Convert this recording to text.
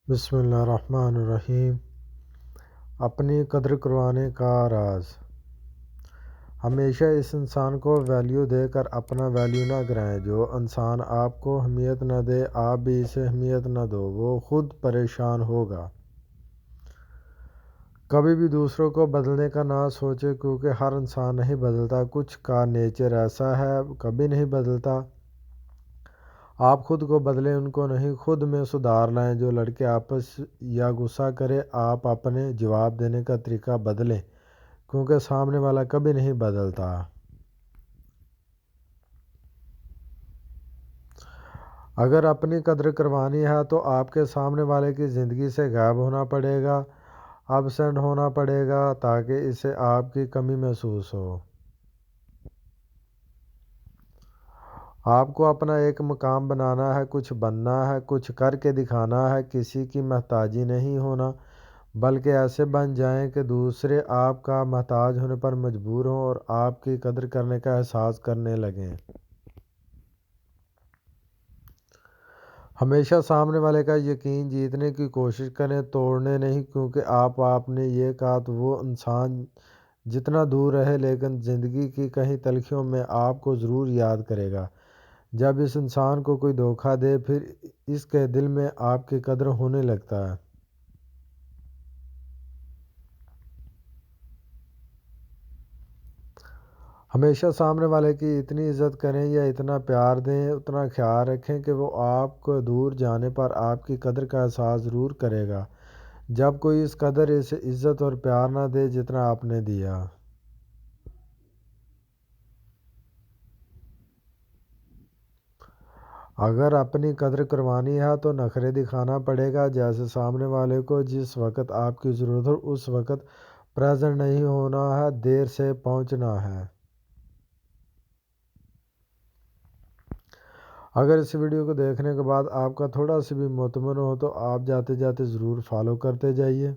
بسم اللہ الرحمن الرحیم۔ اپنی قدر کروانے کا راز۔ ہمیشہ اس انسان کو ویلیو دے کر اپنا ویلیو نہ گرائیں۔ جو انسان آپ کو اہمیت نہ دے، آپ بھی اسے اہمیت نہ دو، وہ خود پریشان ہوگا۔ کبھی بھی دوسروں کو بدلنے کا نہ سوچیں، کیونکہ ہر انسان نہیں بدلتا۔ کچھ کا نیچر ایسا ہے کبھی نہیں بدلتا۔ آپ خود کو بدلیں، ان کو نہیں۔ خود میں سدھار لائیں۔ جو لڑکے آپس یا غصہ کرے، آپ اپنے جواب دینے کا طریقہ بدلیں، کیونکہ سامنے والا کبھی نہیں بدلتا۔ اگر اپنی قدر کروانی ہے تو آپ کے سامنے والے کی زندگی سے غائب ہونا پڑے گا، ابسینٹ ہونا پڑے گا، تاکہ اسے آپ کی کمی محسوس ہو۔ آپ کو اپنا ایک مقام بنانا ہے، کچھ بننا ہے، کچھ کر کے دکھانا ہے۔ کسی کی محتاجی نہیں ہونا، بلکہ ایسے بن جائیں کہ دوسرے آپ کا محتاج ہونے پر مجبور ہوں اور آپ کی قدر کرنے کا احساس کرنے لگیں۔ ہمیشہ سامنے والے کا یقین جیتنے کی کوشش کریں، توڑنے نہیں، کیونکہ آپ نے یہ کہا تو وہ انسان جتنا دور رہے لیکن زندگی کی کہیں تلخیوں میں آپ کو ضرور یاد کرے گا۔ جب اس انسان کو کوئی دھوکہ دے، پھر اس کے دل میں آپ کی قدر ہونے لگتا ہے۔ ہمیشہ سامنے والے کی اتنی عزت کریں یا اتنا پیار دیں، اتنا خیال رکھیں کہ وہ آپ کو دور جانے پر آپ کی قدر کا احساس ضرور کرے گا، جب کوئی اس قدر اسے عزت اور پیار نہ دے جتنا آپ نے دیا۔ اگر اپنی قدر کروانی ہے تو نخرے دکھانا پڑے گا، جیسے سامنے والے کو جس وقت آپ کی ضرورت ہو اس وقت پریزنٹ نہیں ہونا ہے، دیر سے پہنچنا ہے۔ اگر اس ویڈیو کو دیکھنے کے بعد آپ کا تھوڑا سا بھی مطمئن ہو تو آپ جاتے جاتے ضرور فالو کرتے جائیے۔